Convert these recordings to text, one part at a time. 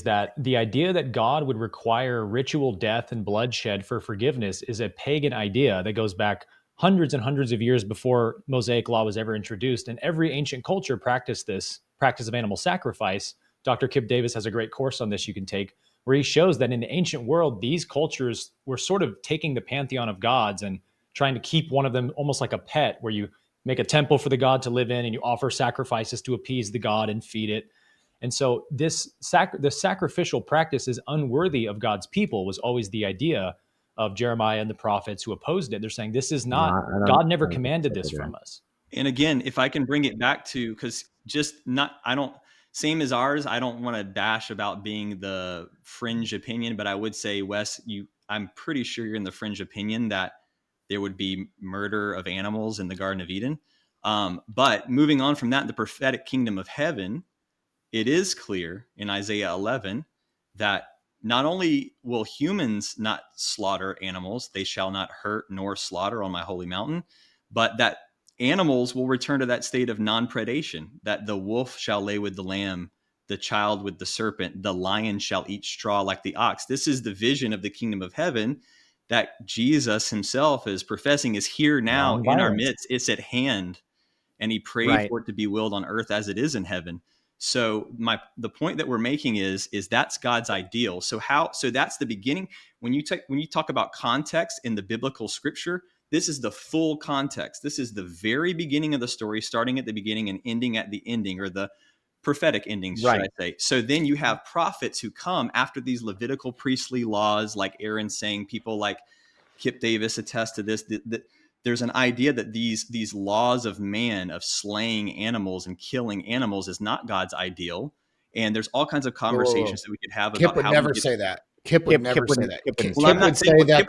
is that the idea that God would require ritual death and bloodshed for forgiveness is a pagan idea that goes back hundreds and hundreds of years before Mosaic law was ever introduced. And every ancient culture practiced this practice of animal sacrifice. Dr. Kip Davis has a great course on this you can take, where he shows that in the ancient world, these cultures were sort of taking the pantheon of gods and trying to keep one of them almost like a pet, where you make a temple for the god to live in and you offer sacrifices to appease the god and feed it. And so the sacrificial practice is unworthy of God's people was always the idea of Jeremiah and the prophets who opposed it. They're saying this is not, God never commanded this from us. And again, if I can bring it back to, because same as ours, I don't want to dash about being the fringe opinion, but I would say, Wes, I'm pretty sure you're in the fringe opinion that there would be murder of animals in the Garden of Eden. But moving on from that, the prophetic kingdom of heaven, it is clear in Isaiah 11 that not only will humans not slaughter animals, they shall not hurt nor slaughter on my holy mountain, but that animals will return to that state of non-predation, that the wolf shall lay with the lamb, the child with the serpent, the lion shall eat straw like the ox. This is the vision of the kingdom of heaven that Jesus himself is professing is here now in our midst. It's at hand. And he prayed for it to be willed on earth as it is in heaven. So the point that we're making is that's God's ideal. So that's the beginning. When you talk about context in the biblical scripture, this is the full context. This is the very beginning of the story, starting at the beginning and ending at the ending, or the prophetic endings, should I say. So then you have prophets who come after these Levitical priestly laws, like Aaron saying, people like Kip Davis attest to this, that there's an idea that these laws of man, of slaying animals and killing animals, is not God's ideal. And there's all kinds of conversations that we could have Kip about would how never say that. Kip would never say that. Kip would say that.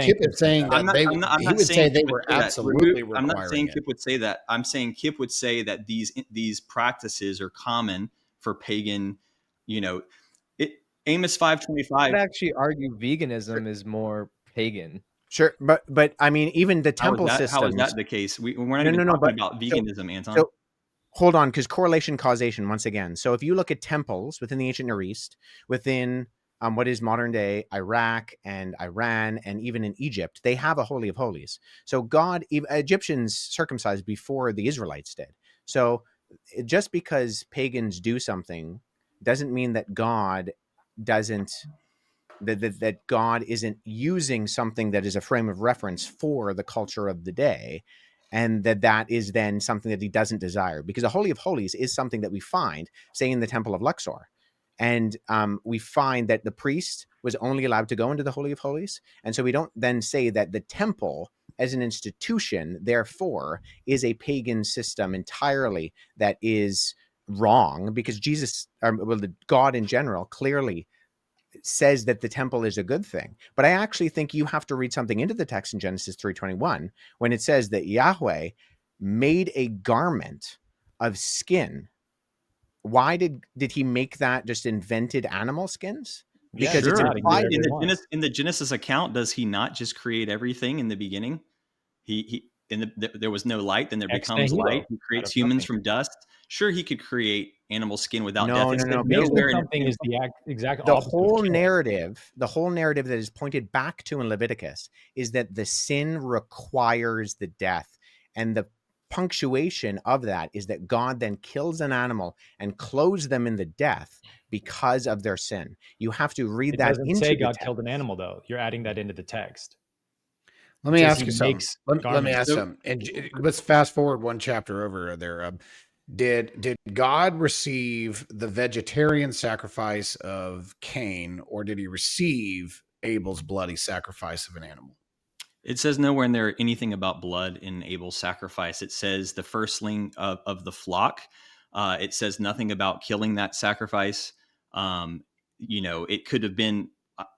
Kip is saying that he would say they were absolutely requiring. I'm not saying Kip would say that. I'm saying Kip would say that these practices are common for pagan. Amos 5:25. I'd actually argue veganism is more pagan. Sure, but I mean, even the temple systems. How is that the case? We're not even talking about veganism, Anton. So, hold on, because correlation causation once again. So if you look at temples within the ancient Near East, within what is modern day Iraq and Iran, and even in Egypt, they have a Holy of Holies. So Egyptians circumcised before the Israelites did. So just because pagans do something doesn't mean that God doesn't. That God isn't using something that is a frame of reference for the culture of the day, and that is then something that he doesn't desire, because the Holy of Holies is something that we find, say, in the Temple of Luxor. And we find that the priest was only allowed to go into the Holy of Holies. And so we don't then say that the temple as an institution, therefore, is a pagan system entirely that is wrong, because God in general clearly says that the temple is a good thing. But I actually think you have to read something into the text in Genesis 3:21 when it says that Yahweh made a garment of skin. Why did he make that? Just invented animal skins? Because it's implied in the Genesis account. Does he not just create everything in the beginning? There was no light, then there becomes light. He creates humans from dust. Sure, he could create animal skin without death. No. Something is the exact the opposite. whole narrative that is pointed back to in Leviticus is that the sin requires the death, and the punctuation of that is that God then kills an animal and clothes them in the death because of their sin. You have to read that into say the God text. killed an animal, though. You're adding that into the text. Let me ask you something. Let me ask something. And let's fast forward one chapter over there. Did God receive the vegetarian sacrifice of Cain, or did he receive Abel's bloody sacrifice of an animal? It says nowhere in there anything about blood in Abel's sacrifice. It says the firstling of the flock. It says nothing about killing that sacrifice. It could have been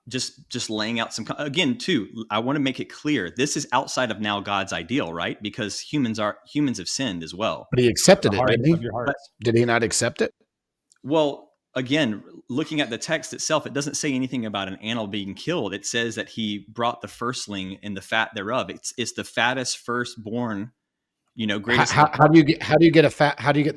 just laying out some, again, too, I want to make it clear. This is outside of now God's ideal, right? Because humans have sinned as well. But he accepted it, didn't he? Did he not accept it? Well, again, looking at the text itself, it doesn't say anything about an animal being killed. It says that he brought the firstling and the fat thereof. It's the fattest firstborn, greatest. How do you get the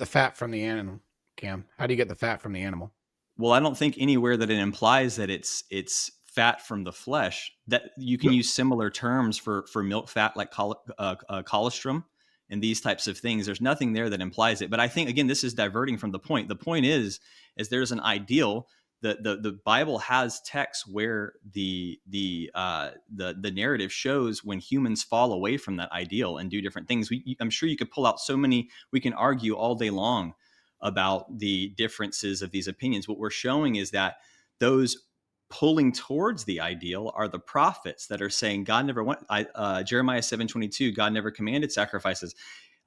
fat from the animal, Cam? How do you get the fat from the animal? Well, I don't think anywhere that it implies that it's fat from the flesh. That you can use similar terms for milk fat, like colostrum and these types of things. There's nothing there that implies it. But I think, again, this is diverting from the point. The point is there's an ideal. The Bible has texts where the narrative shows when humans fall away from that ideal and do different things. I'm sure you could pull out so many. We can argue all day long about the differences of these opinions. What we're showing is that those pulling towards the ideal are the prophets that are saying God never went. Jeremiah 7:22, God never commanded sacrifices.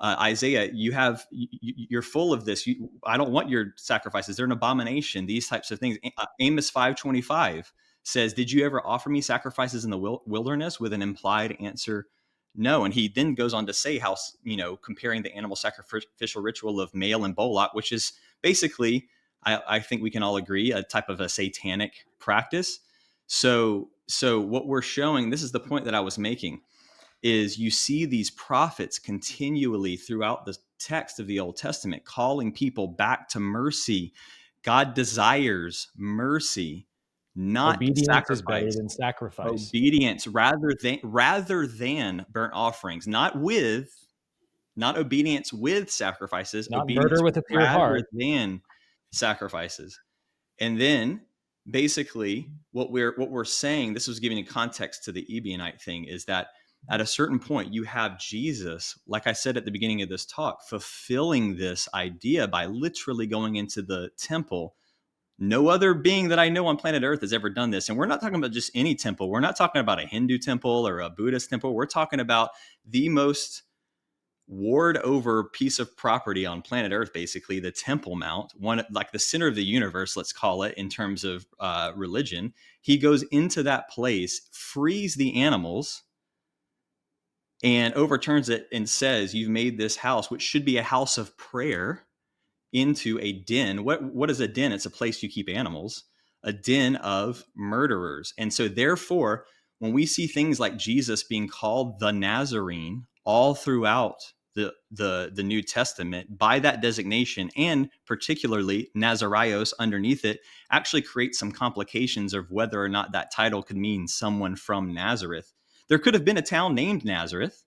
Isaiah, you're full of this. I don't want your sacrifices. They're an abomination. These types of things. Amos 5:25 says, did you ever offer me sacrifices in the wilderness? With an implied answer, no. And he then goes on to say how, comparing the animal sacrificial ritual of male and bullock, which is basically, I think we can all agree, a type of a satanic practice. So what we're showing, this is the point that I was making, is you see these prophets continually throughout the text of the Old Testament calling people back to mercy. God desires mercy, not obedience sacrifice. is better than sacrifice. Obedience rather than burnt offerings, not obedience with sacrifices, not obedience murder with a pure rather heart than sacrifices. And then basically what we're saying, this was giving a context to the Ebionite thing, is that at a certain point you have Jesus, like I said at the beginning of this talk, fulfilling this idea by literally going into the temple. No other being that I know on planet Earth has ever done this. And we're not talking about just any temple. We're not talking about a Hindu temple or a Buddhist temple. We're talking about the most warred over piece of property on planet Earth, basically the Temple Mount, one like the center of the universe, let's call it, in terms of religion. He goes into that place, frees the animals, and overturns it and says, you've made this house, which should be a house of prayer, into a den. What is a den? It's a place you keep animals, a den of murderers. And so therefore, when we see things like Jesus being called the Nazarene all throughout the New Testament by that designation, and particularly Nazarios underneath it, actually creates some complications of whether or not that title could mean someone from Nazareth. There could have been a town named Nazareth.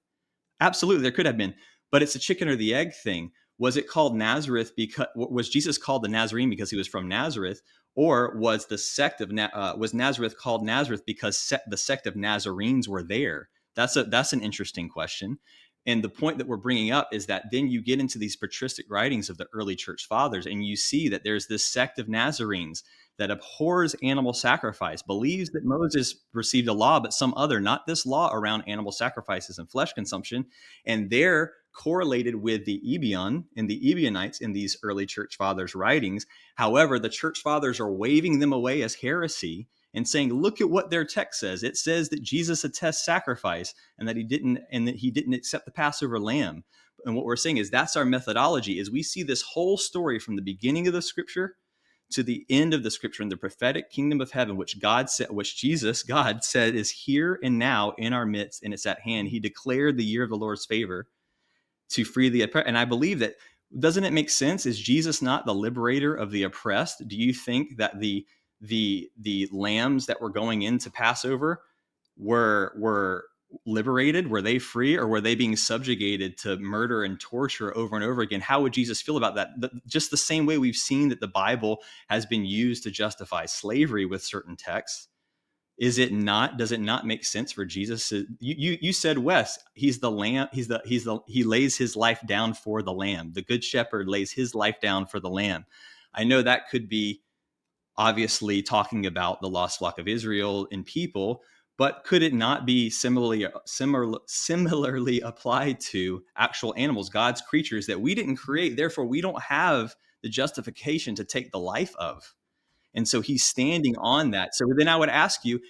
Absolutely, there could have been. But it's a chicken or the egg thing. Was it called Nazareth because was Jesus called the Nazarene because he was from Nazareth, or was the sect of was Nazareth called Nazareth because the sect of Nazarenes were there? That's an interesting question. And the point that we're bringing up is that then you get into these patristic writings of the early church fathers, and you see that there's this sect of Nazarenes that abhors animal sacrifice, believes that Moses received a law, but some other, not this law around animal sacrifices and flesh consumption. And they're correlated with the Ebion and the Ebionites in these early church fathers' writings. However, the church fathers are waving them away as heresy and saying, look at what their text says. It says that Jesus attests sacrifice and that he didn't accept the Passover lamb. And what we're saying is that's our methodology, is we see this whole story from the beginning of the scripture to the end of the scripture in the prophetic kingdom of heaven, which God said is here and now in our midst, and it's at hand. He declared the year of the Lord's favor to free the oppressed. And I believe that, doesn't it make sense? Is Jesus not the liberator of the oppressed? Do you think that the lambs that were going into Passover were liberated? Were they free, or were they being subjugated to murder and torture over and over again? How would Jesus feel about that? Just the same way we've seen that the Bible has been used to justify slavery with certain texts. Does it not make sense for Jesus? You said, Wes, he's the lamb. He lays his life down for the lamb. The good shepherd lays his life down for the lamb. I know that could be obviously talking about the lost flock of Israel and people, but could it not be similarly applied to actual animals, God's creatures that we didn't create, therefore we don't have the justification to take the life of? And so he's standing on that. So then I would ask you,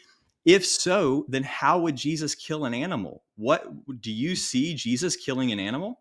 if so, then how would Jesus kill an animal? What do you see Jesus killing an animal?